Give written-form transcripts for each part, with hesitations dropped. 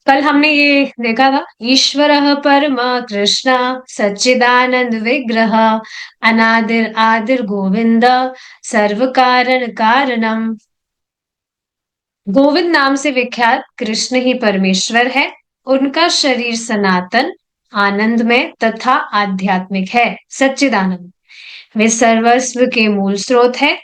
कल हमने ये देखा था, ईश्वरः परमा कृष्ण सच्चिदानंद विग्रह अनादिर आदिर गोविंद सर्व कारण कारणम। गोविंद नाम से विख्यात कृष्ण ही परमेश्वर है। उनका शरीर सनातन, आनंदमय तथा आध्यात्मिक है, सच्चिदानंद। वे सर्वस्व के मूल स्रोत है।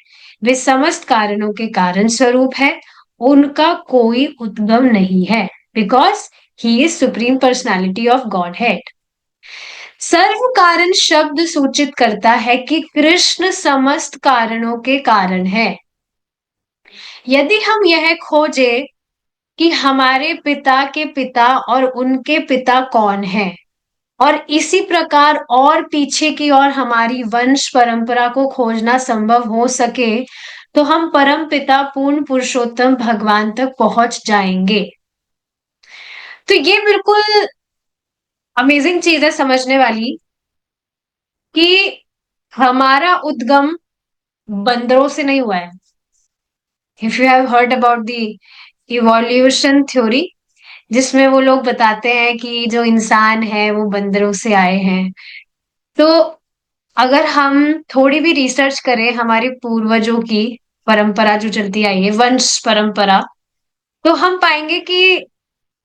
वे समस्त कारणों के कारण स्वरूप है। उनका कोई उद्गम नहीं है, because he is supreme personality of godhead. सर्व कारण शब्द सूचित करता है कि कृष्ण समस्त कारणों के कारण है। यदि हम यह खोजे कि हमारे पिता के पिता और उनके पिता कौन है, और इसी प्रकार और पीछे की ओर हमारी वंश परंपरा को खोजना संभव हो सके, तो हम परम पिता पूर्ण पुरुषोत्तम भगवान तक पहुंच जाएंगे। तो ये बिल्कुल अमेजिंग चीज है समझने वाली कि हमारा उद्गम बंदरों से नहीं हुआ है। If you have heard about the evolution theory, जिसमें वो लोग बताते हैं कि जो इंसान है वो बंदरों से आए हैं, तो अगर हम थोड़ी भी रिसर्च करें हमारे पूर्वजों की परंपरा जो चलती आई है, वंश परंपरा, तो हम पाएंगे कि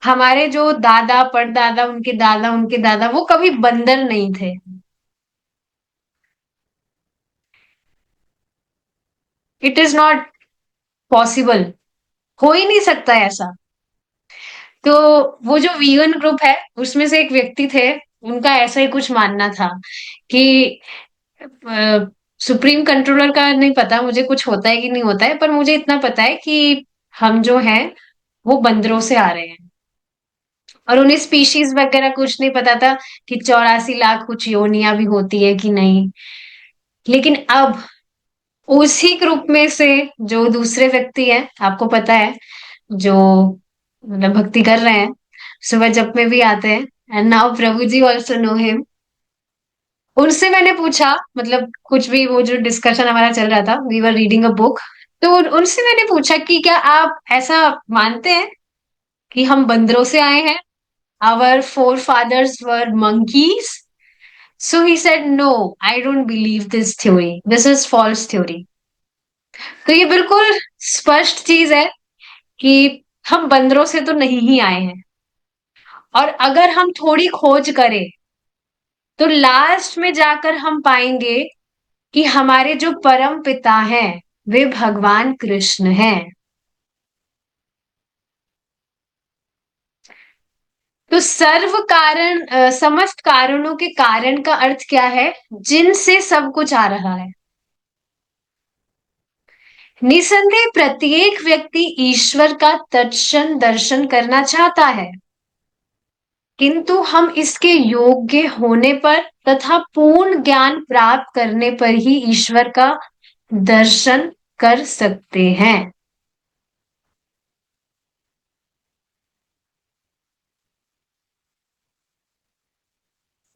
हमारे जो दादा परदादा उनके दादा वो कभी बंदर नहीं थे। इट इज नॉट पॉसिबल, हो ही नहीं सकता है ऐसा। तो वो जो वीगन ग्रुप है उसमें से एक व्यक्ति थे, उनका ऐसा ही कुछ मानना था कि सुप्रीम कंट्रोलर का नहीं पता मुझे कुछ होता है कि नहीं होता है, पर मुझे इतना पता है कि हम जो हैं वो बंदरों से आ रहे हैं। और उन्हें स्पीशीज वगैरह कुछ नहीं पता था कि 84 लाख कुछ योनियां भी होती है कि नहीं। लेकिन अब उसी ग्रुप में से जो दूसरे व्यक्ति हैं, आपको पता है, जो मतलब भक्ति कर रहे हैं, सुबह जप में भी आते हैं, and now Prabhu ji also know him. उनसे मैंने पूछा, मतलब कुछ भी वो जो डिस्कशन हमारा चल रहा था, we were reading a book, तो उनसे मैंने पूछा कि क्या आप ऐसा मानते हैं कि हम बंदरों से आए हैं, our forefathers were monkeys? So he said no, I don't believe this theory, this is false theory. तो ये बिल्कुल स्पष्ट चीज है कि हम बंदरों से तो नहीं ही आए हैं। और अगर हम थोड़ी खोज करें तो लास्ट में जाकर हम पाएंगे कि हमारे जो परम पिता हैं वे भगवान कृष्ण हैं। तो सर्व कारण समस्त कारणों के कारण का अर्थ क्या है? जिनसे सब कुछ आ रहा है। निसंदेह प्रत्येक व्यक्ति ईश्वर का तत्क्षण दर्शन करना चाहता है, किंतु हम इसके योग्य होने पर तथा पूर्ण ज्ञान प्राप्त करने पर ही ईश्वर का दर्शन कर सकते हैं।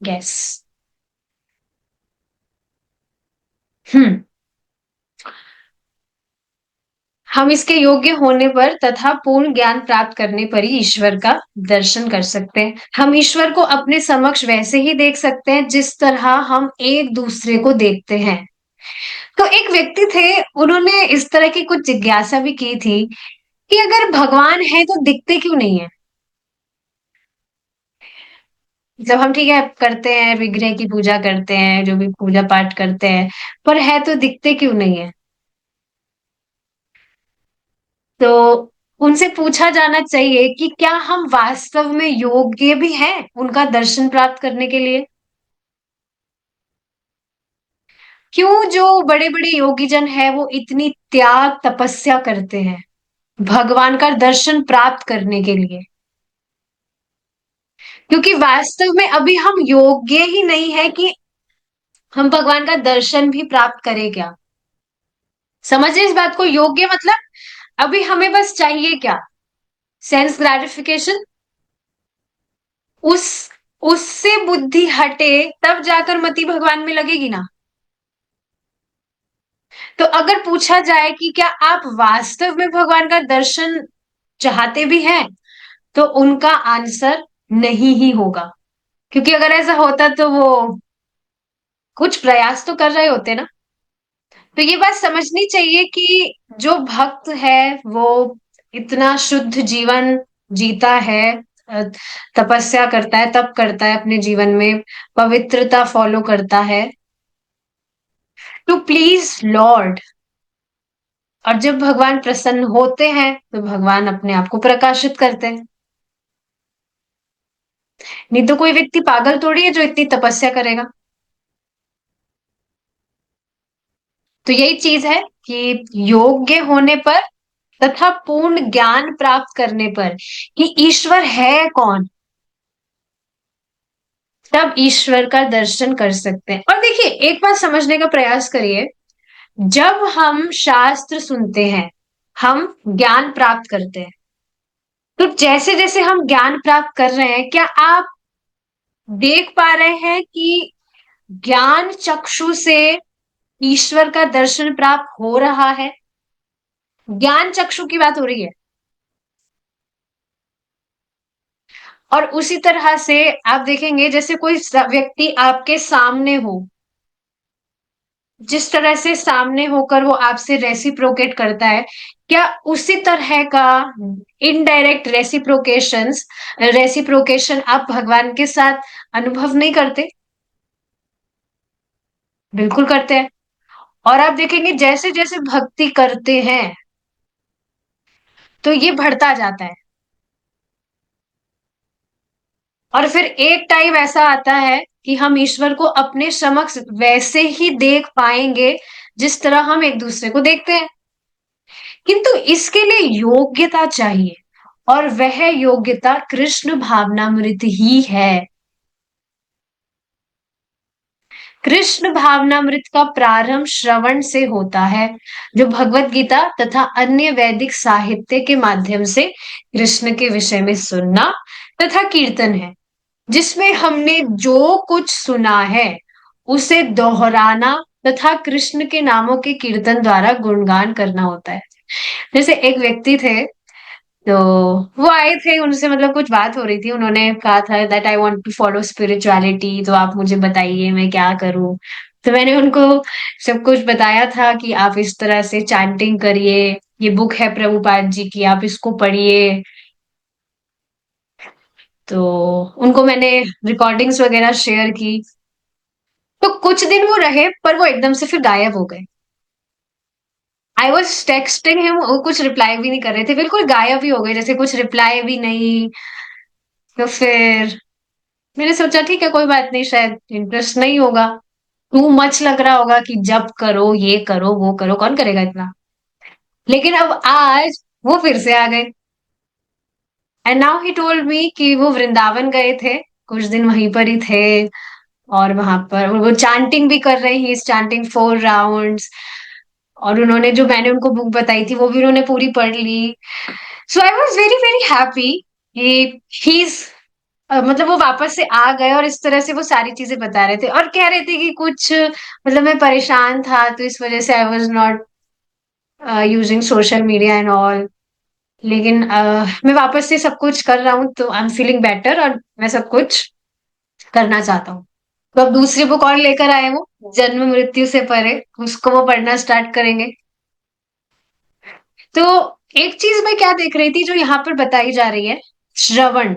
यस। हम्म। हम इसके योग्य होने पर तथा पूर्ण ज्ञान प्राप्त करने पर ही ईश्वर का दर्शन कर सकते हैं। हम ईश्वर को अपने समक्ष वैसे ही देख सकते हैं जिस तरह हम एक दूसरे को देखते हैं। तो एक व्यक्ति थे, उन्होंने इस तरह की कुछ जिज्ञासा भी की थी कि अगर भगवान है तो दिखते क्यों नहीं है? जब हम ठीक है करते हैं, विग्रह की पूजा करते हैं, जो भी पूजा पाठ करते हैं, पर है तो दिखते क्यों नहीं है? तो उनसे पूछा जाना चाहिए कि क्या हम वास्तव में योग्य भी हैं उनका दर्शन प्राप्त करने के लिए? क्यों जो बड़े बड़े योगी जन है वो इतनी त्याग तपस्या करते हैं भगवान का दर्शन प्राप्त करने के लिए? क्योंकि वास्तव में अभी हम योग्य ही नहीं है कि हम भगवान का दर्शन भी प्राप्त करें क्या। समझे इस बात को? योग्य मतलब अभी हमें बस चाहिए क्या? Sense gratification. उस उससे बुद्धि हटे तब जाकर मति भगवान में लगेगी ना। तो अगर पूछा जाए कि क्या आप वास्तव में भगवान का दर्शन चाहते भी हैं, तो उनका आंसर नहीं ही होगा, क्योंकि अगर ऐसा होता तो वो कुछ प्रयास तो कर रहे होते ना। तो ये बात समझनी चाहिए कि जो भक्त है वो इतना शुद्ध जीवन जीता है, अ, तपस्या करता है, तप करता है अपने जीवन में, पवित्रता फॉलो करता है टू प्लीज लॉर्ड। और जब भगवान प्रसन्न होते हैं तो भगवान अपने आप को प्रकाशित करते हैं। नहीं तो कोई व्यक्ति पागल थोड़ी है जो इतनी तपस्या करेगा। तो यही चीज है कि योग्य होने पर तथा पूर्ण ज्ञान प्राप्त करने पर कि ईश्वर है कौन, तब ईश्वर का दर्शन कर सकते हैं। और देखिए एक बात समझने का प्रयास करिए, जब हम शास्त्र सुनते हैं, हम ज्ञान प्राप्त करते हैं, तो जैसे जैसे हम ज्ञान प्राप्त कर रहे हैं, क्या आप देख पा रहे हैं कि ज्ञान चक्षु से ईश्वर का दर्शन प्राप्त हो रहा है? ज्ञान चक्षु की बात हो रही है। और उसी तरह से आप देखेंगे जैसे कोई व्यक्ति आपके सामने हो, जिस तरह से सामने होकर वो आपसे रेसिप्रोकेट करता है, क्या उसी तरह का इनडायरेक्ट रेसिप्रोकेशन आप भगवान के साथ अनुभव नहीं करते? बिल्कुल करते हैं। और आप देखेंगे जैसे जैसे भक्ति करते हैं तो ये बढ़ता जाता है। और फिर एक टाइम ऐसा आता है कि हम ईश्वर को अपने समक्ष वैसे ही देख पाएंगे जिस तरह हम एक दूसरे को देखते हैं। किंतु इसके लिए योग्यता चाहिए, और वह योग्यता कृष्ण भावनामृत ही है। कृष्ण भावनामृत का प्रारंभ श्रवण से होता है, जो भगवत गीता तथा अन्य वैदिक साहित्य के माध्यम से कृष्ण के विषय में सुनना तथा कीर्तन है, जिसमें हमने जो कुछ सुना है उसे दोहराना तथा कृष्ण के नामों के कीर्तन द्वारा गुणगान करना होता है। जैसे एक व्यक्ति थे, तो वो आए थे, उनसे मतलब कुछ बात हो रही थी, उन्होंने कहा था that I want to follow spirituality, तो आप मुझे बताइए मैं क्या करूं। तो मैंने उनको सब कुछ बताया था कि आप इस तरह से चैंटिंग करिए, ये बुक है प्रभुपाद जी की, आप इसको पढ़िए। तो उनको मैंने रिकॉर्डिंग्स वगैरह शेयर की। तो कुछ दिन वो रहे, पर वो एकदम से फिर गायब हो गए। आई वॉज टेक्सटिंग हिम, वो कुछ रिप्लाई भी नहीं कर रहे थे, बिल्कुल गायब ही हो गए, जैसे कुछ रिप्लाई भी नहीं। तो फिर मैंने सोचा ठीक है कोई बात नहीं, शायद इंटरेस्ट नहीं होगा, टू मच लग रहा होगा कि जब करो ये करो वो करो, कौन करेगा इतना। लेकिन अब आज वो फिर से आ गए। And now he told me कि वो वृंदावन गए थे, कुछ दिन वहीं पर ही थे, और वहां पर वो चांटिंग भी कर रहे हैं, इस चांटिंग 4 राउंड्स। और उन्होंने जो मैंने उनको बुक बताई थी वो भी उन्होंने पूरी पढ़ ली। So I was very very happy. He मतलब वो वापस से आ गए, और इस तरह से वो सारी चीजें बता रहे थे और कह रहे थे कि कुछ मतलब मैं परेशान था तो इस वजह से I was not using social media and all. लेकिन मैं वापस से सब कुछ कर रहा हूँ तो आई एम फीलिंग बेटर, और मैं सब कुछ करना चाहता हूँ। तो अब दूसरी बुक और लेकर आए, वो जन्म मृत्यु से परे, उसको वो पढ़ना स्टार्ट करेंगे। तो एक चीज मैं क्या देख रही थी जो यहाँ पर बताई जा रही है, श्रवण।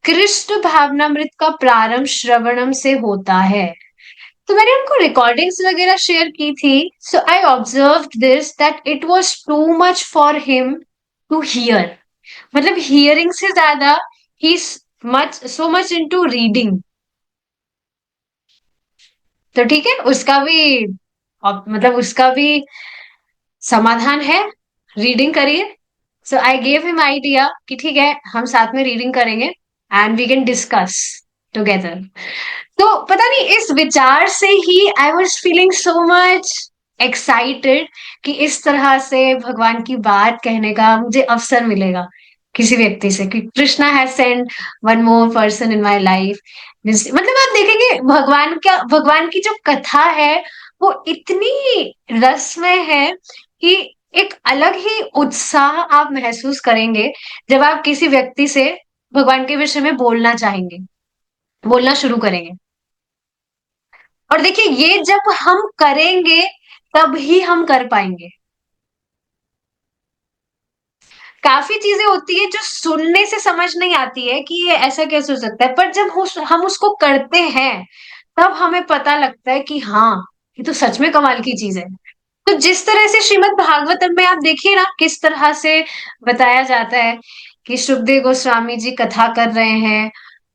कृष्ण भावनामृत का प्रारंभ श्रवणम से होता है। तो मैंने उनको रिकॉर्डिंग्स वगैरह शेयर की थी। So I observed this that it was too much for him to hear. मतलब हियरिंग से ज्यादा he much so much into reading. तो ठीक है, उसका भी मतलब उसका भी समाधान है, रीडिंग करिए। So I gave him idea कि ठीक है हम साथ में रीडिंग करेंगे and we can discuss together. तो पता नहीं इस विचार से ही I was feeling so much excited कि इस तरह से भगवान की बात कहने का मुझे अवसर मिलेगा किसी व्यक्ति से, कि Krishna has send one more person in my life. मतलब आप देखेंगे भगवान की जो कथा है वो इतनी रसमय है कि एक अलग ही उत्साह आप महसूस करेंगे जब आप किसी व्यक्ति से भगवान के विषय में बोलना चाहेंगे, बोलना शुरू करेंगे। और देखिए ये जब हम करेंगे तब ही हम कर पाएंगे। काफ़ी चीज़ें होती है जो सुनने से समझ नहीं आती है कि ये ऐसा कैसे हो सकता है, पर जब हम उसको करते हैं, तब हमें पता लगता है कि हाँ, ये तो सच में कमाल की चीज़ है। तो जिस तरह से श्रीमद् भागवतम में आप देखिए ना किस तरह से बताया जाता है कि शुकदेव गोस्वामी जी कथा कर रहे हैं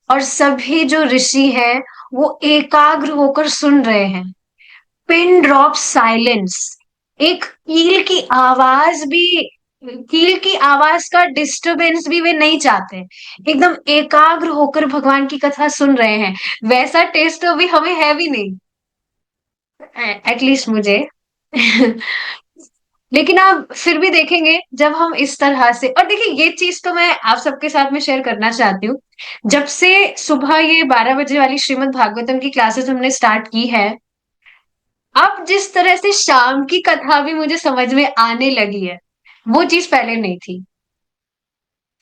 और सभी जो ऋषि हैं वो एकाग्र होकर सुन रहे हैं। पिन ड्रॉप साइलेंस, एक कील की आवाज का डिस्टरबेंस भी वे नहीं चाहते, एकदम एकाग्र होकर भगवान की कथा सुन रहे हैं। वैसा टेस्ट तो अभी हमें है भी नहीं, एटलीस्ट मुझे। लेकिन आप फिर भी देखेंगे जब हम इस तरह से, और देखिए ये चीज तो मैं आप सबके साथ में शेयर करना चाहती हूँ। जब से सुबह ये 12 बजे वाली श्रीमद् भागवतम की क्लासेस हमने स्टार्ट की है, अब जिस तरह से शाम की कथा भी मुझे समझ में आने लगी है, वो चीज पहले नहीं थी।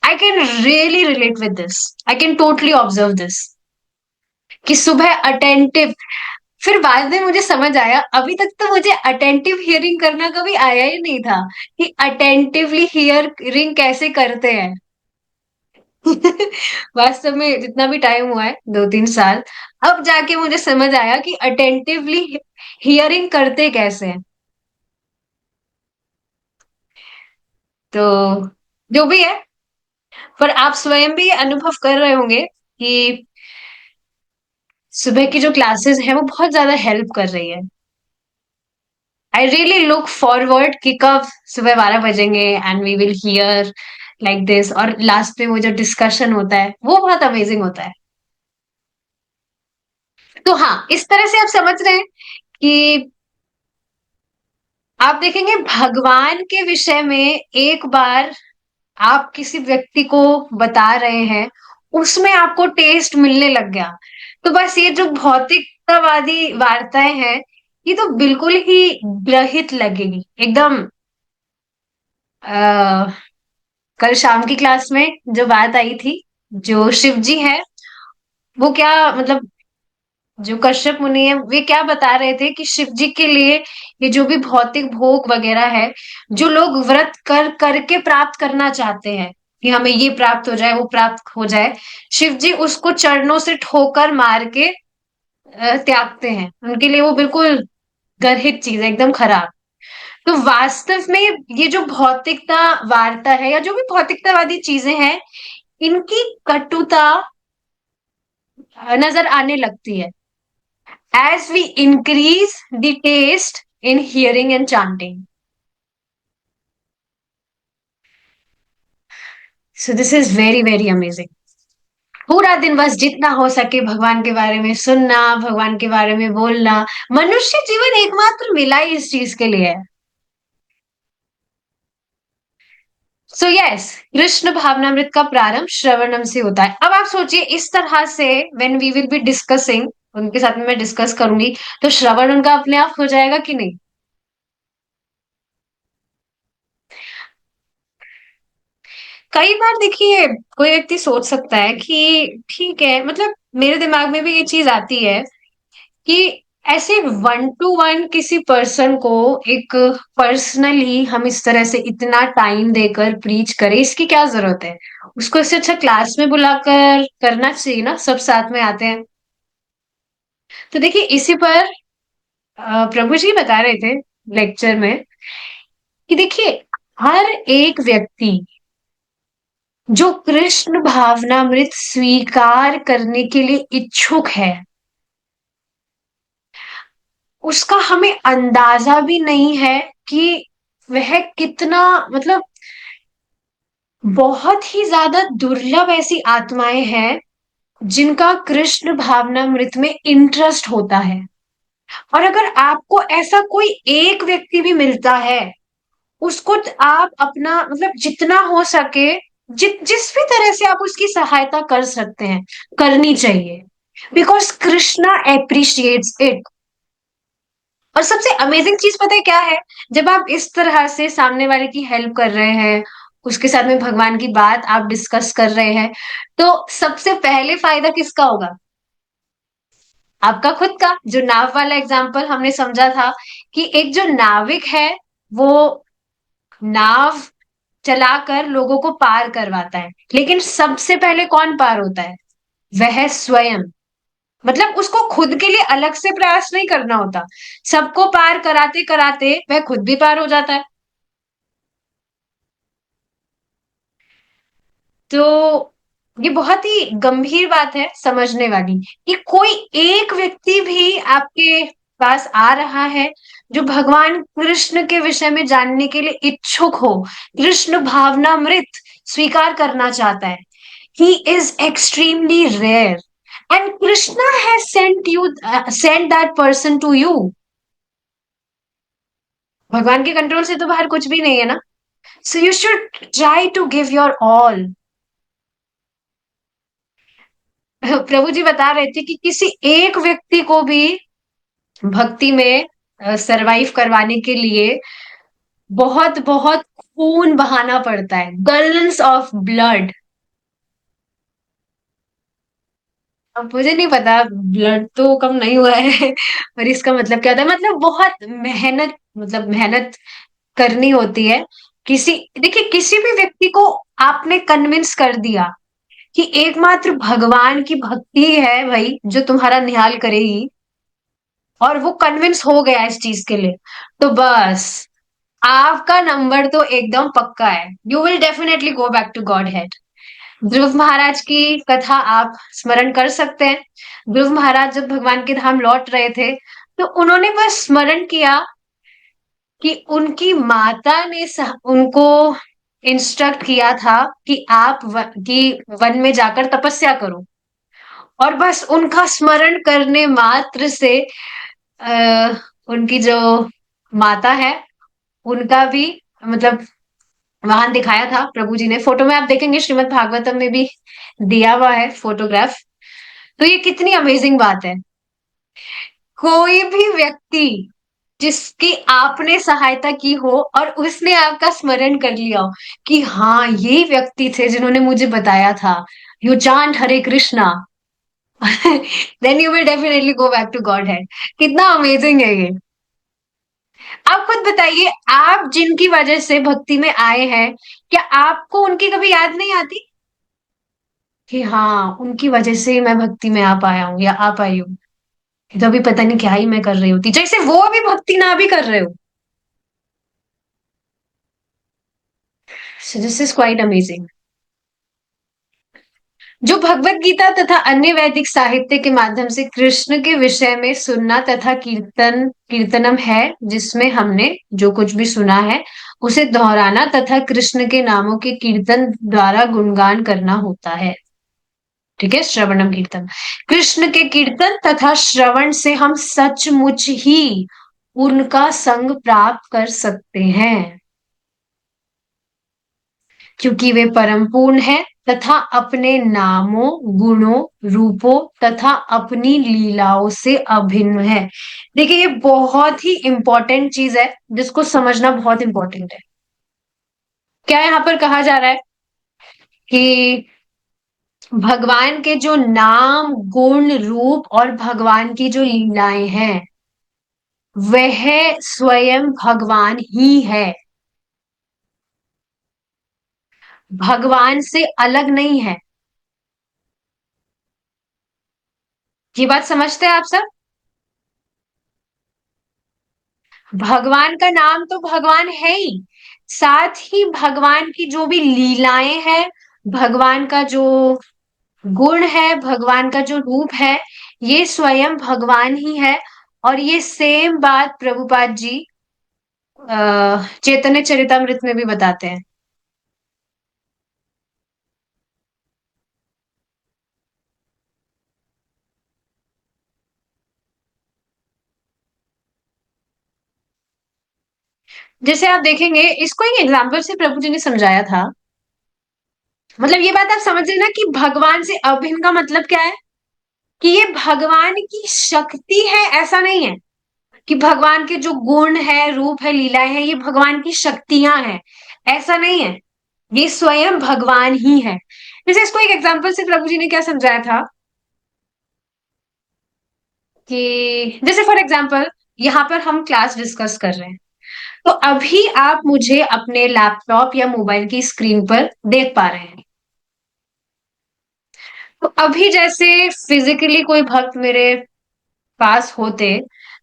I can really relate with this, I can totally observe this कि सुबह अटेंटिव, फिर बाद में मुझे समझ आया, अभी तक तो मुझे अटेंटिव हियरिंग करना कभी आया ही नहीं था कि अटेंटिवली हियरिंग कैसे करते हैं। वास्तव में जितना भी टाइम हुआ है 2-3 साल, अब जाके मुझे समझ आया कि अटेंटिवली हियरिंग करते कैसे हैं। तो जो भी है, पर आप स्वयं भी अनुभव कर रहे होंगे कि सुबह की जो क्लासेस हैं वो बहुत ज्यादा हेल्प कर रही है। आई रियली लुक फॉरवर्ड कि कब सुबह 12 बजेंगे and we will hear like this, और लास्ट में वो जो डिस्कशन होता है वो बहुत अमेजिंग होता है। तो हाँ, इस तरह से आप समझ रहे हैं कि आप देखेंगे भगवान के विषय में एक बार आप किसी व्यक्ति को बता रहे हैं, उसमें आपको टेस्ट मिलने लग गया, तो बस ये जो भौतिकतावादी वार्ताएं हैं, ये तो बिल्कुल ही ग्रहित लगेगी एकदम। आ, कल शाम की क्लास में जो बात आई थी, जो शिव जी है, वो क्या मतलब, जो कश्यप मुनि है वे क्या बता रहे थे कि शिव जी के लिए ये जो भी भौतिक भोग वगैरह है, जो लोग व्रत कर करके प्राप्त करना चाहते हैं कि हमें ये प्राप्त हो जाए वो प्राप्त हो जाए, शिव जी उसको चरणों से ठोकर मार के त्यागते हैं। उनके लिए वो बिल्कुल गर्हित चीज है, एकदम खराब। तो वास्तव में ये जो भौतिकता वार्ता है या जो भी भौतिकतावादी चीजें हैं, इनकी कटुता नजर आने लगती है as we increase the taste in hearing and chanting. So this is very very amazing. पूरा दिन बस जितना हो सके भगवान के बारे में सुनना, भगवान के बारे में बोलना। मनुष्य जीवन एकमात्र मिला ही इस चीज के लिए है। सो यस, कृष्ण भावनामृत का प्रारंभ श्रवणम से होता है। अब आप सोचिए इस तरह से, when we will be discussing, उनके साथ में मैं डिस्कस करूंगी, तो श्रवण उनका अपने आप हो जाएगा कि नहीं? कई बार देखिए कोई व्यक्ति सोच सकता है कि ठीक है, मतलब मेरे दिमाग में भी ये चीज आती है कि ऐसे 1 to 1 किसी पर्सन को एक पर्सनली हम इस तरह से इतना टाइम देकर प्रीच करें, इसकी क्या जरूरत है? उसको इससे अच्छा क्लास में बुलाकर करना चाहिए ना, सब साथ में आते हैं। तो देखिए इसी पर प्रभु जी बता रहे थे लेक्चर में कि देखिए हर एक व्यक्ति जो कृष्ण भावनामृत स्वीकार करने के लिए इच्छुक है, उसका हमें अंदाजा भी नहीं है कि वह कितना, मतलब बहुत ही ज्यादा दुर्लभ ऐसी आत्माएं हैं जिनका कृष्ण भावनामृत में इंटरेस्ट होता है। और अगर आपको ऐसा कोई एक व्यक्ति भी मिलता है, उसको आप अपना मतलब जितना हो सके, जिस भी तरह से आप उसकी सहायता कर सकते हैं, करनी चाहिए। Because Krishna appreciates it. और सबसे अमेजिंग चीज पता है क्या है? जब आप इस तरह से सामने वाले की हेल्प कर रहे हैं, उसके साथ में भगवान की बात आप डिस्कस कर रहे हैं, तो सबसे पहले फायदा किसका होगा? आपका खुद का। जो नाव वाला एग्जाम्पल हमने समझा था कि एक जो नाविक है, वो नाव चलाकर लोगों को पार करवाता है, लेकिन सबसे पहले कौन पार होता है? वह स्वयं। मतलब उसको खुद के लिए अलग से प्रयास नहीं करना होता, सबको पार कराते कराते वह खुद भी पार हो जाता है। तो ये बहुत ही गंभीर बात है समझने वाली, कि कोई एक व्यक्ति भी आपके पास आ रहा है जो भगवान कृष्ण के विषय में जानने के लिए इच्छुक हो, कृष्ण भावनामृत स्वीकार करना चाहता है। He is extremely rare, and Krishna has sent that person to you. भगवान के कंट्रोल से तो बाहर कुछ भी नहीं है ना। So you should try to give your all. प्रभु जी बता रहे थे कि किसी एक व्यक्ति को भी भक्ति में सरवाइव करवाने के लिए बहुत बहुत खून बहाना पड़ता है, गैलन्स ऑफ ब्लड। अब मुझे नहीं पता ब्लड तो कम नहीं हुआ है और इसका मतलब क्या होता है, मतलब बहुत मेहनत, मतलब मेहनत करनी होती है। किसी, देखिए किसी भी व्यक्ति को आपने कन्विंस कर दिया कि एकमात्र भगवान की भक्ति है भाई जो तुम्हारा निहाल करेगी, और वो कन्विंस हो गया इस चीज के लिए, तो बस आपका नंबर तो एकदम पक्का है। You will definitely go back to godhead. Dhruva Maharaj की कथा आप स्मरण कर सकते हैं। ध्रुव महाराज जब भगवान के धाम लौट रहे थे, तो उन्होंने बस स्मरण किया कि उनकी माता ने उनको इंस्ट्रक्ट किया था कि कि वन में जाकर तपस्या करो, और बस उनका स्मरण करने मात्र से आ, उनकी जो माता है, उनका भी, मतलब वाहन दिखाया था प्रभु जी ने। फोटो में आप देखेंगे, श्रीमद् भागवतम में भी दिया हुआ है फोटोग्राफ। तो ये कितनी अमेजिंग बात है। कोई भी व्यक्ति जिसकी आपने सहायता की हो और उसने आपका स्मरण कर लिया हो कि हाँ ये व्यक्ति थे जिन्होंने मुझे बताया था, you chant Hare Krishna, then you will definitely go back to Godhead. कितना अमेजिंग है ये। आप खुद बताइए, आप जिनकी वजह से भक्ति में आए हैं, क्या आपको उनकी कभी याद नहीं आती कि हाँ उनकी वजह से ही मैं भक्ति में आ पाया हूँ या आ पाई हूँ? तो अभी पता नहीं क्या ही मैं कर रही होती, जैसे वो अभी भक्ति ना भी कर रहे हो। So this is quite amazing. जो भगवत गीता तथा अन्य वैदिक साहित्य के माध्यम से कृष्ण के विषय में सुनना तथा कीर्तनम है, जिसमें हमने जो कुछ भी सुना है उसे दोहराना तथा कृष्ण के नामों के कीर्तन द्वारा गुणगान करना होता है। ठीक है, श्रवणम कीर्तन। कृष्ण के कीर्तन तथा श्रवण से हम सचमुच ही उनका संग प्राप्त कर सकते हैं, क्योंकि वे परम पूर्ण है तथा अपने नामों, गुणों, रूपों तथा अपनी लीलाओं से अभिन्न है। देखिए ये बहुत ही इंपॉर्टेंट चीज है जिसको समझना बहुत इंपॉर्टेंट है। क्या यहाँ पर कहा जा रहा है कि भगवान के जो नाम, गुण, रूप और भगवान की जो लीलाएं हैं, वह स्वयं भगवान ही है, भगवान से अलग नहीं है। ये बात समझते हैं आप सब? भगवान का नाम तो भगवान है ही, साथ ही भगवान की जो भी लीलाएं हैं, भगवान का जो गुण है, भगवान का जो रूप है, ये स्वयं भगवान ही है। और ये सेम बात प्रभुपाद जी चैतन्य चरितमृत में भी बताते हैं। जैसे आप देखेंगे, इसको एक एग्जाम्पल से प्रभु जी ने समझाया था। मतलब ये बात आप समझ रहे ना कि भगवान से अभिन्न का मतलब क्या है, कि ये भगवान की शक्ति है ऐसा नहीं है, कि भगवान के जो गुण है, रूप है, लीलाएं हैं, ये भगवान की शक्तियां हैं। ऐसा नहीं है, ये स्वयं भगवान ही है। जैसे इसको एक एग्जांपल से प्रभु जी ने क्या समझाया था कि जैसे फॉर एग्जांपल यहाँ पर हम क्लास डिस्कस कर रहे हैं, तो अभी आप मुझे अपने लैपटॉप या मोबाइल की स्क्रीन पर देख पा रहे हैं। तो अभी जैसे फिजिकली कोई भक्त मेरे पास होते,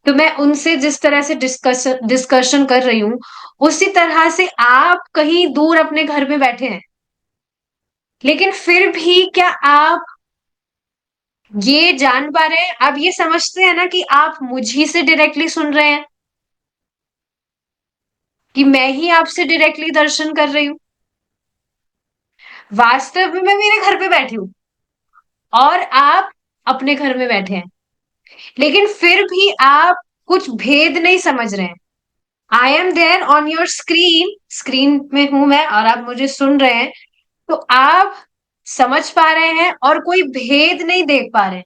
तो मैं उनसे जिस तरह से डिस्कशन कर रही हूँ, उसी तरह से आप कहीं दूर अपने घर में बैठे हैं, लेकिन फिर भी क्या आप ये जान पा रहे हैं, आप ये समझते हैं ना कि आप मुझी से डायरेक्टली सुन रहे हैं, कि मैं ही आपसे डायरेक्टली दर्शन कर रही हूँ। वास्तव में मैं मेरे घर पे बैठी हूँ और आप अपने घर में बैठे हैं, लेकिन फिर भी आप कुछ भेद नहीं समझ रहे हैं। I am there on your screen, screen में हूं मैं और आप मुझे सुन रहे हैं, तो आप समझ पा रहे हैं और कोई भेद नहीं देख पा रहे हैं।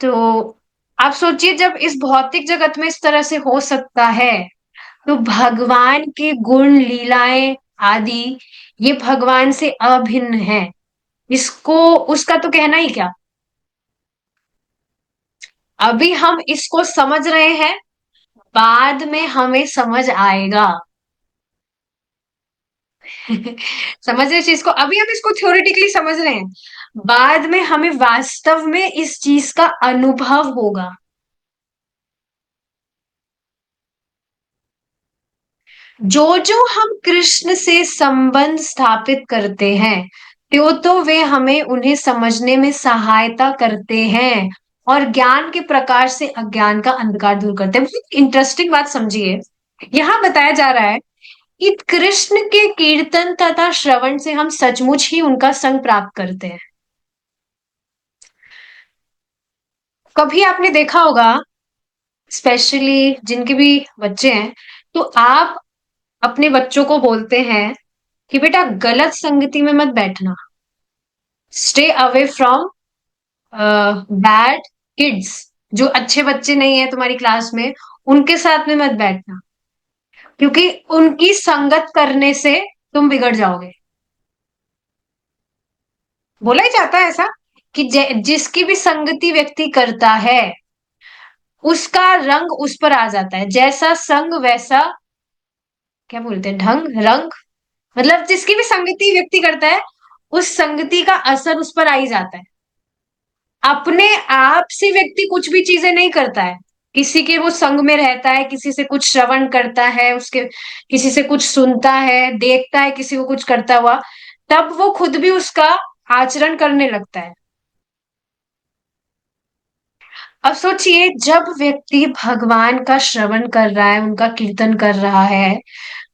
तो आप सोचिए, जब इस भौतिक जगत में इस तरह से हो सकता है, तो भगवान के गुण, लीलाएं आदि, ये भगवान से अभिन्न है। इसको, उसका तो कहना ही क्या। अभी हम इसको समझ रहे हैं, बाद में हमें समझ आएगा। समझ रहे इस चीज को, अभी हम इसको थ्योरेटिकली समझ रहे हैं, बाद में हमें वास्तव में इस चीज का अनुभव होगा। जो जो हम कृष्ण से संबंध स्थापित करते हैं, त्यो तो वे हमें उन्हें समझने में सहायता करते हैं और ज्ञान के प्रकाश से अज्ञान का अंधकार दूर करते हैं। बहुत इंटरेस्टिंग बात समझिए, यहाँ बताया जा रहा है कि कृष्ण के कीर्तन तथा श्रवण से हम सचमुच ही उनका संग प्राप्त करते हैं। कभी आपने देखा होगा, स्पेशली जिनके भी बच्चे हैं, तो आप अपने बच्चों को बोलते हैं कि बेटा गलत संगति में मत बैठना, stay away from bad kids. जो अच्छे बच्चे नहीं है तुम्हारी क्लास में, उनके साथ में मत बैठना, क्योंकि उनकी संगत करने से तुम बिगड़ जाओगे। बोला ही जाता है ऐसा कि जिसकी भी संगति व्यक्ति करता है, उसका रंग उस पर आ जाता है। जैसा संग वैसा, क्या बोलते हैं, ढंग रंग, मतलब जिसकी भी संगति व्यक्ति करता है, उस संगति का असर उस पर आ ही जाता है। अपने आप से व्यक्ति कुछ भी चीजें नहीं करता है, किसी के वो संग में रहता है, किसी से कुछ श्रवण करता है, उसके किसी से कुछ सुनता है, देखता है किसी को कुछ करता हुआ, तब वो खुद भी उसका आचरण करने लगता है। अब सोचिए, जब व्यक्ति भगवान का श्रवण कर रहा है, उनका कीर्तन कर रहा है,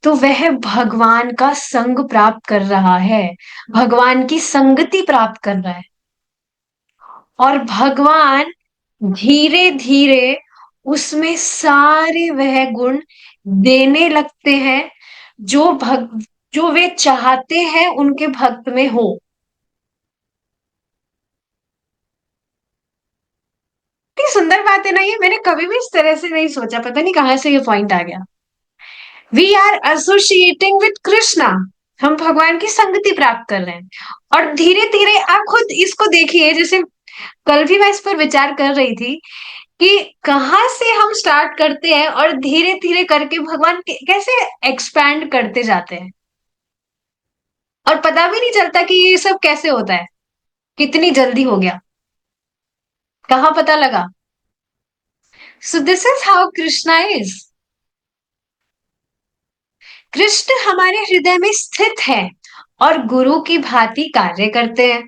तो वह भगवान का संग प्राप्त कर रहा है, भगवान की संगति प्राप्त कर रहा है। और भगवान धीरे धीरे उसमें सारे वह गुण देने लगते हैं, जो वे चाहते हैं उनके भक्त में हो। कितनी सुंदर बात है ना ये, मैंने कभी भी इस तरह से नहीं सोचा, पता नहीं कहां से ये पॉइंट आ गया। We are associating with Krishna, हम भगवान की संगति प्राप्त कर रहे हैं। और धीरे धीरे आप खुद इसको देखिए, जैसे कल भी मैं इस पर विचार कर रही थी कि कहाँ से हम स्टार्ट करते हैं और धीरे धीरे करके भगवान कैसे एक्सपैंड करते जाते हैं, और पता भी नहीं चलता कि ये सब कैसे होता है, कितनी जल्दी हो गया, कहाँ पता लगा। So this is how Krishna is. Krishna हमारे हृदय में स्थित है और गुरु की भांति कार्य करते हैं।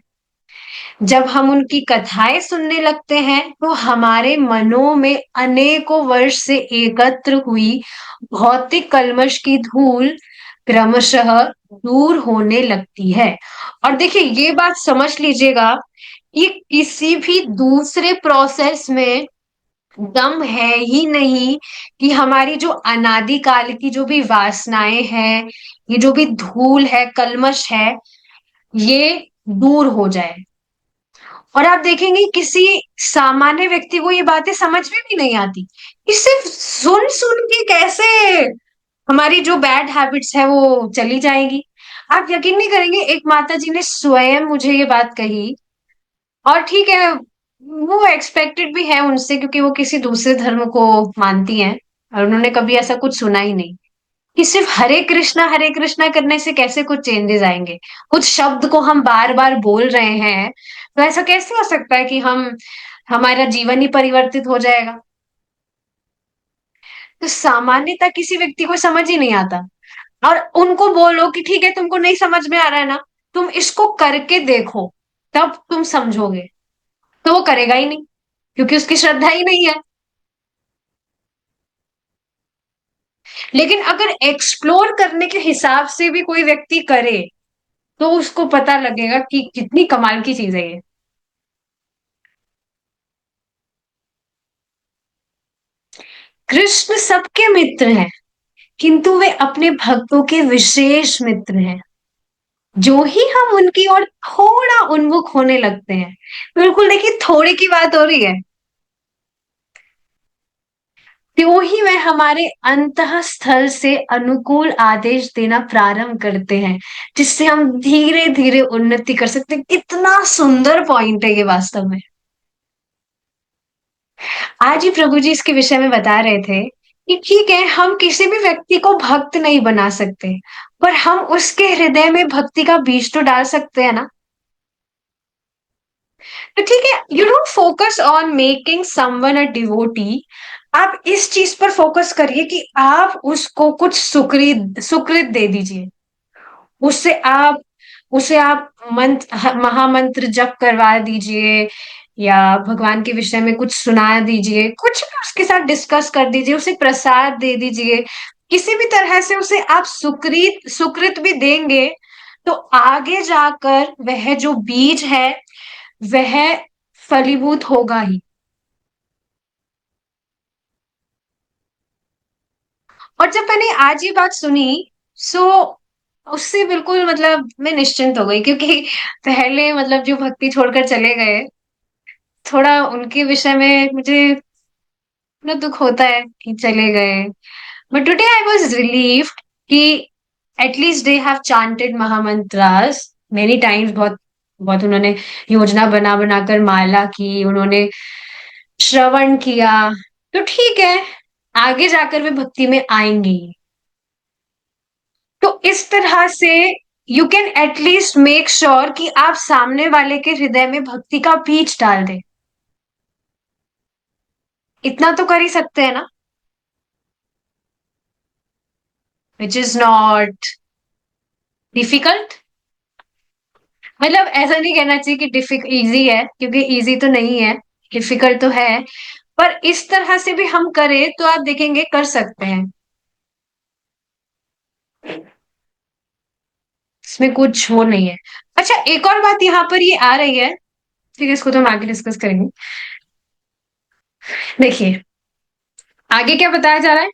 जब हम उनकी कथाएं सुनने लगते हैं, तो हमारे मनों में अनेकों वर्ष से एकत्र हुई भौतिक कल्मश की धूल क्रमशः दूर होने लगती है। और देखिए, ये बात समझ लीजिएगा कि किसी भी दूसरे प्रोसेस में दम है ही नहीं कि हमारी जो अनादिकाल की जो भी वासनाएं हैं, ये जो भी धूल है, कल्मश है, ये दूर हो जाए। और आप देखेंगे किसी सामान्य व्यक्ति को ये बातें समझ में भी नहीं आती, कि सिर्फ सुन सुन के कैसे हमारी जो बैड हैबिट्स है वो चली जाएगी। आप यकीन नहीं करेंगे, एक माता जी ने स्वयं मुझे ये बात कही, और ठीक है, वो एक्सपेक्टेड भी है उनसे, क्योंकि वो किसी दूसरे धर्म को मानती हैं, और उन्होंने कभी ऐसा कुछ सुना ही नहीं कि सिर्फ हरे कृष्णा करने से कैसे कुछ चेंजेस आएंगे। कुछ शब्द को हम बार बार बोल रहे हैं, तो ऐसा कैसे हो सकता है कि हम हमारा जीवन ही परिवर्तित हो जाएगा। तो सामान्यता किसी व्यक्ति को समझ ही नहीं आता, और उनको बोलो कि ठीक है तुमको नहीं समझ में आ रहा है ना, तुम इसको करके देखो, तब तुम समझोगे, तो वो करेगा ही नहीं, क्योंकि उसकी श्रद्धा ही नहीं है। लेकिन अगर एक्सप्लोर करने के हिसाब से भी कोई व्यक्ति करे, तो उसको पता लगेगा कि कितनी कमाल की चीज है ये। कृष्ण सबके मित्र हैं, किंतु वे अपने भक्तों के विशेष मित्र हैं। जो ही हम उनकी ओर थोड़ा उन्मुख होने लगते हैं, बिल्कुल देखिए थोड़े की बात हो रही है, त्यों ही वह हमारे अंतःस्थल से अनुकूल आदेश देना प्रारंभ करते हैं, जिससे हम धीरे धीरे उन्नति कर सकते हैं। कितना सुंदर पॉइंट है ये वास्तव में। आज ही प्रभु जी इसके विषय में बता रहे थे कि ठीक है, हम किसी भी व्यक्ति को भक्त नहीं बना सकते, पर हम उसके हृदय में भक्ति का बीज तो डाल सकते हैं ना। तो ठीक है, you don't focus on making someone a devotee. आप इस चीज पर फोकस करिए कि आप उसको कुछ सुकृत सुकृत दे दीजिए। उससे आप उसे आप मंत्र महामंत्र जप करवा दीजिए, या भगवान के विषय में कुछ सुना दीजिए, कुछ भी उसके साथ डिस्कस कर दीजिए, उसे प्रसाद दे दीजिए। किसी भी तरह से उसे आप सुकृत सुकृत भी देंगे, तो आगे जाकर वह जो बीज है वह फलीभूत होगा ही। और जब मैंने आज ये बात सुनी, सो उससे बिल्कुल मतलब मैं निश्चिंत हो गई, क्योंकि पहले मतलब जो भक्ति छोड़कर चले गए, थोड़ा उनके विषय में मुझे इतना दुख होता है कि चले गए। But today I was relieved कि at least they have chanted mahamantras many times. बहुत बहुत उन्होंने योजना बना बनाकर माला की, उन्होंने श्रवण किया, तो ठीक है, आगे जाकर वे भक्ति में आएंगे ही। तो इस तरह से you can at least make sure कि आप सामने वाले के हृदय में भक्ति का बीज डाल दें। इतना तो कर ही सकते हैं ना, विच इज नॉट डिफिकल्ट। मतलब ऐसा नहीं कहना चाहिए कि डिफिक इजी है, क्योंकि इजी तो नहीं है, डिफिकल्ट तो है। पर इस तरह से भी हम करें तो आप देखेंगे कर सकते हैं, इसमें कुछ वो नहीं है। अच्छा, एक और बात यहाँ पर ये आ रही है, ठीक है, इसको तो हम आगे डिस्कस करेंगे। देखिए, आगे क्या बताया जा रहा है।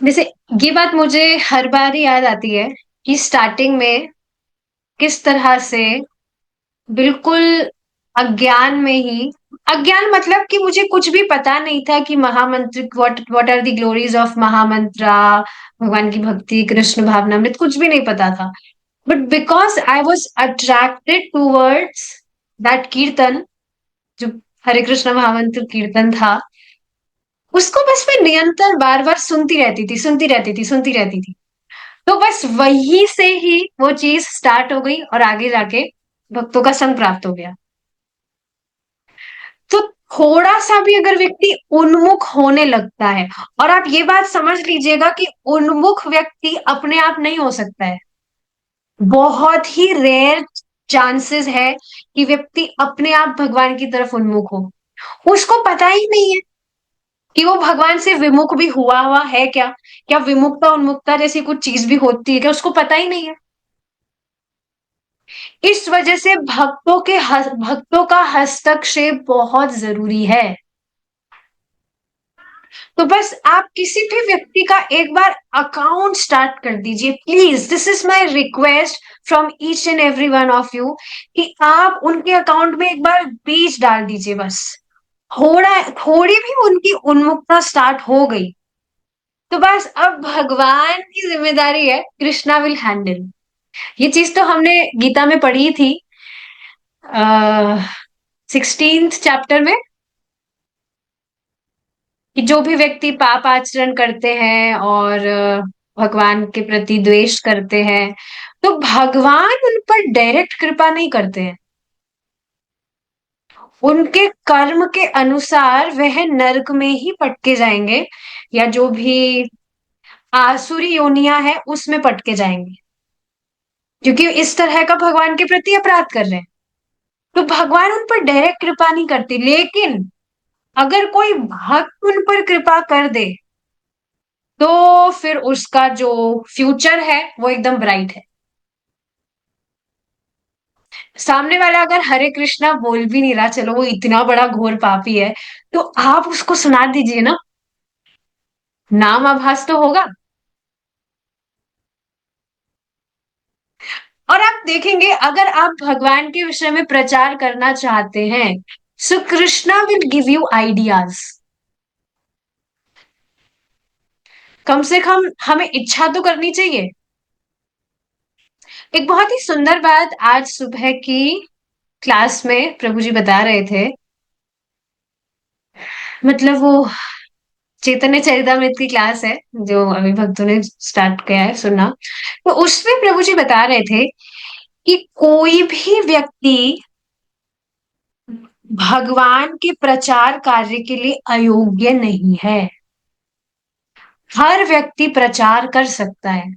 जैसे ये बात मुझे हर बार ही याद आती है कि स्टार्टिंग में किस तरह से बिल्कुल अज्ञान में ही, अज्ञान मतलब कि मुझे कुछ भी पता नहीं था कि महामंत्र what are the glories of mahamantra, भगवान की भक्ति, कृष्ण भावनामृत, कुछ भी नहीं पता था। But because I was attracted towards that कीर्तन, जो हरे कृष्ण महामंत्र कीर्तन था, उसको बस मैं निरंतर बार बार सुनती रहती थी, सुनती रहती थी, सुनती रहती थी। तो बस वहीं से ही वो चीज स्टार्ट हो गई, और आगे जाके भक्तों का संग प्राप्त हो गया। तो थोड़ा सा भी अगर व्यक्ति उन्मुख होने लगता है, और आप ये बात समझ लीजिएगा कि उन्मुख व्यक्ति अपने आप नहीं हो सकता है। बहुत ही रेयर चांसेस है कि व्यक्ति अपने आप भगवान की तरफ उन्मुख हो। उसको पता ही नहीं है कि वो भगवान से विमुख भी हुआ हुआ है क्या, क्या विमुक्ता उन्मुक्ता जैसी कुछ चीज भी होती है क्या, उसको पता ही नहीं है। इस वजह से भक्तों का हस्तक्षेप बहुत जरूरी है। तो बस आप किसी भी व्यक्ति का एक बार अकाउंट स्टार्ट कर दीजिए please. This is my request from each and every one of you कि आप उनके अकाउंट में एक बार बीज डाल दीजिए बस। थोड़ा थोड़ी भी उनकी उन्मुखता स्टार्ट हो गई तो बस अब भगवान की जिम्मेदारी है, कृष्णा विल हैंडल। ये चीज तो हमने गीता में पढ़ी थी, 16th चैप्टर में, कि जो भी व्यक्ति पाप आचरण करते हैं और भगवान के प्रति द्वेष करते हैं तो भगवान उन पर डायरेक्ट कृपा नहीं करते हैं। उनके कर्म के अनुसार वह नरक में ही पटके जाएंगे, या जो भी आसुरी योनियां है उसमें पटके जाएंगे, क्योंकि इस तरह का भगवान के प्रति अपराध कर रहे हैं। तो भगवान उन पर डायरेक्ट कृपा नहीं करती, लेकिन अगर कोई भक्त उन पर कृपा कर दे तो फिर उसका जो फ्यूचर है वो एकदम ब्राइट है। सामने वाला अगर हरे कृष्णा बोल भी नहीं रहा, चलो वो इतना बड़ा घोर पापी है, तो आप उसको सुना दीजिए ना, नाम आभास तो होगा। और आप देखेंगे अगर आप भगवान के विषय में प्रचार करना चाहते हैं, so Krishna will give you ideas. कम से कम हमें इच्छा तो करनी चाहिए। एक बहुत ही सुंदर बात आज सुबह की क्लास में प्रभु जी बता रहे थे, मतलब वो चैतन्य चरितामृत की क्लास है जो अभी भक्तों ने स्टार्ट किया है सुनना। तो उसमें प्रभु जी बता रहे थे कि कोई भी व्यक्ति भगवान के प्रचार कार्य के लिए अयोग्य नहीं है। हर व्यक्ति प्रचार कर सकता है।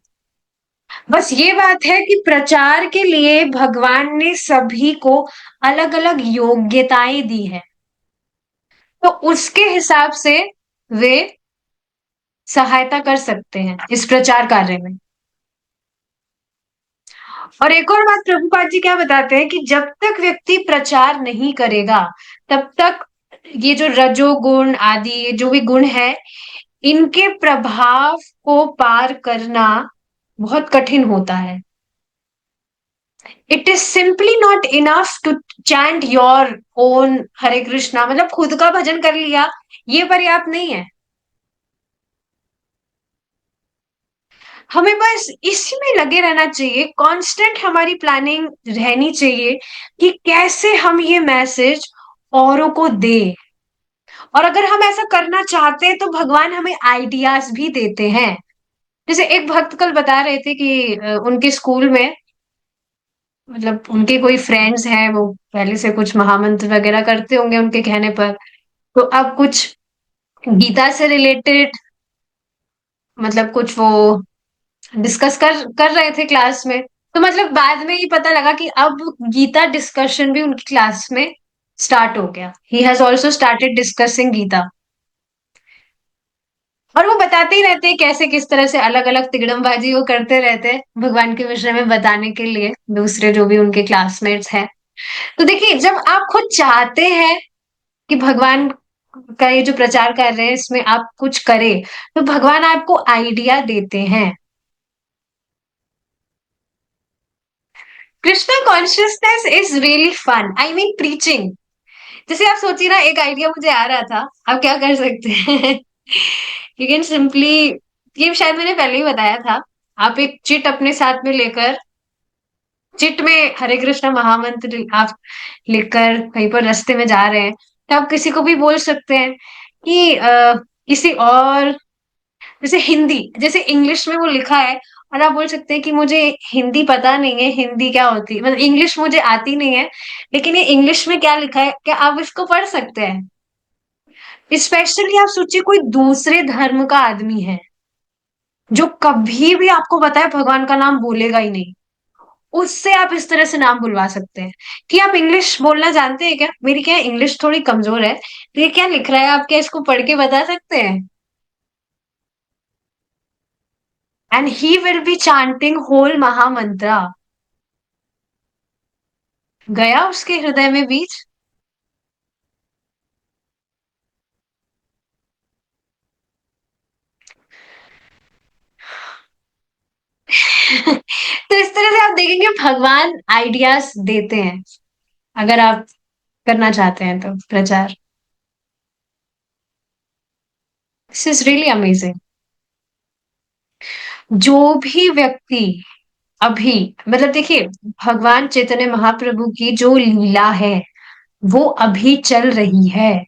बस ये बात है कि प्रचार के लिए भगवान ने सभी को अलग अलग योग्यताएं दी है, तो उसके हिसाब से वे सहायता कर सकते हैं इस प्रचार कार्य में। और एक और बात प्रभुपाद जी क्या बताते हैं कि जब तक व्यक्ति प्रचार नहीं करेगा तब तक ये जो रजोगुण आदि ये जो भी गुण है इनके प्रभाव को पार करना बहुत कठिन होता है। It is simply not enough to chant your own Hare Krishna, मतलब खुद का भजन कर लिया ये पर्याप्त नहीं है। हमें बस इसी में लगे रहना चाहिए, कांस्टेंट हमारी प्लानिंग रहनी चाहिए कि कैसे हम ये मैसेज औरों को दे। और अगर हम ऐसा करना चाहते हैं तो भगवान हमें आइडियाज भी देते हैं। जैसे एक भक्त कल बता रहे थे कि उनके स्कूल में, मतलब उनके कोई फ्रेंड्स हैं वो पहले से कुछ महामंत्र वगैरह करते होंगे उनके कहने पर, तो अब कुछ गीता से रिलेटेड, मतलब कुछ वो डिस्कस कर रहे थे क्लास में। तो मतलब बाद में ये पता लगा कि अब गीता डिस्कशन भी उनकी क्लास में स्टार्ट हो गया। He has also started discussing Gita. और वो बताते ही रहते हैं कैसे किस तरह से अलग अलग तिगड़मबाजी वो करते रहते हैं भगवान के विषय में बताने के लिए दूसरे जो भी उनके क्लासमेट्स हैं। तो देखिए जब आप खुद चाहते हैं कि भगवान का ये जो प्रचार कर रहे हैं इसमें आप कुछ करें, तो भगवान आपको आइडिया देते हैं। Krishna consciousness is really fun, I mean preaching. जैसे आप सोचिए ना, एक आइडिया मुझे आ रहा था, आप क्या कर सकते हैं यू कैन सिंपली, ये शायद मैंने पहले ही बताया था, आप एक चिट अपने साथ में लेकर, चिट में हरे कृष्ण महामंत्र आप लिखकर कहीं पर रास्ते में जा रहे हैं, तो आप किसी को भी बोल सकते हैं कि किसी और, जैसे हिंदी, जैसे इंग्लिश में वो लिखा है, और आप बोल सकते हैं कि मुझे हिंदी पता नहीं है, हिंदी क्या होती है, मतलब इंग्लिश मुझे आती नहीं है, लेकिन ये इंग्लिश में क्या लिखा है, क्या आप इसको पढ़ सकते हैं। स्पेशली आप सोचिए कोई दूसरे धर्म का आदमी है जो कभी भी आपको बताए भगवान का नाम बोलेगा ही नहीं, उससे आप इस तरह से नाम बुलवा सकते हैं कि आप इंग्लिश बोलना जानते हैं क्या, मेरी क्या इंग्लिश थोड़ी कमजोर है, तो ये क्या लिख रहा है आप क्या इसको पढ़ के बता सकते हैं। And he will be chanting whole mahamantra. गया उसके हृदय में बीज। तो इस तरह से आप देखेंगे भगवान आइडियाज देते हैं, अगर आप करना चाहते हैं तो प्रचार। This is really amazing. जो भी व्यक्ति अभी, मतलब देखिए, भगवान चैतन्य महाप्रभु की जो लीला है वो अभी चल रही है,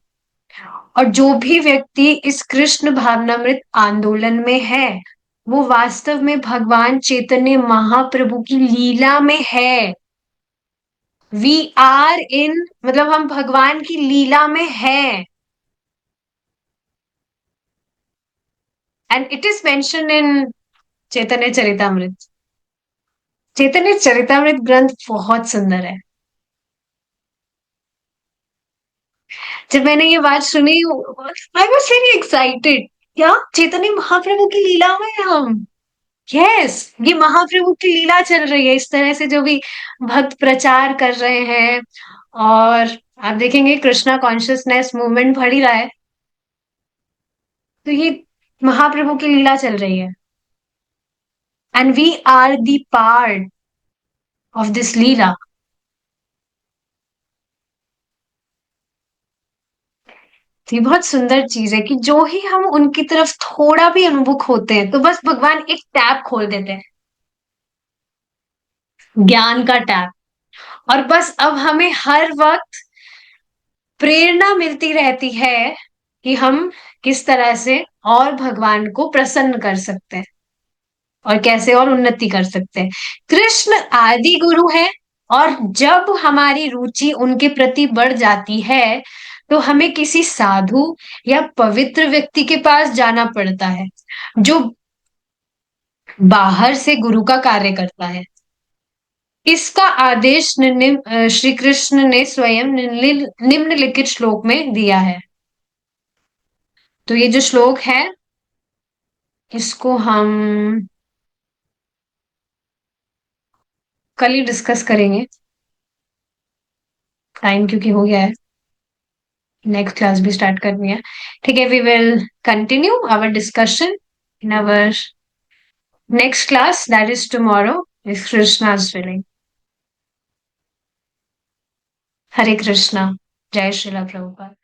और जो भी व्यक्ति इस कृष्ण भावनामृत आंदोलन में है वो वास्तव में भगवान चैतन्य महाप्रभु की लीला में है। वी आर इन, मतलब हम भगवान की लीला में हैं। And it is mention in Chaitanya Charitamrita. Chaitanya Charitamrita ग्रंथ बहुत सुंदर है। जब मैंने ये बात सुनी, आई वॉज वेरी एक्साइटेड। क्या चैतन्य महाप्रभु की लीला में हैं हम? यस, ये महाप्रभु की लीला चल रही है, इस तरह से जो भी भक्त प्रचार कर रहे हैं। और आप देखेंगे कृष्णा कॉन्शियसनेस मूवमेंट बढ़ ही रहा है, तो ये महाप्रभु की लीला चल रही है, and we are the part of this lila. तो ये बहुत सुंदर चीज है कि जो ही हम उनकी तरफ थोड़ा भी उन्मुख होते हैं तो बस भगवान एक टैप खोल देते हैं, ज्ञान का टैप। और बस अब हमें हर वक्त प्रेरणा मिलती रहती है कि हम किस तरह से और भगवान को प्रसन्न कर सकते हैं और कैसे और उन्नति कर सकते हैं। कृष्ण आदि गुरु है, और जब हमारी रुचि उनके प्रति बढ़ जाती है तो हमें किसी साधु या पवित्र व्यक्ति के पास जाना पड़ता है जो बाहर से गुरु का कार्य करता है। इसका आदेश श्री कृष्ण ने स्वयं निम्नलिखित श्लोक में दिया है। तो ये जो श्लोक है इसको हम कल ही डिस्कस करेंगे, टाइम क्योंकि हो गया है, नेक्स्ट क्लास भी स्टार्ट करनी है। ठीक है, we will continue our discussion in our next class, that is tomorrow, is Krishna's willing। Hare Krishna. जय श्रीला प्रभुपाद।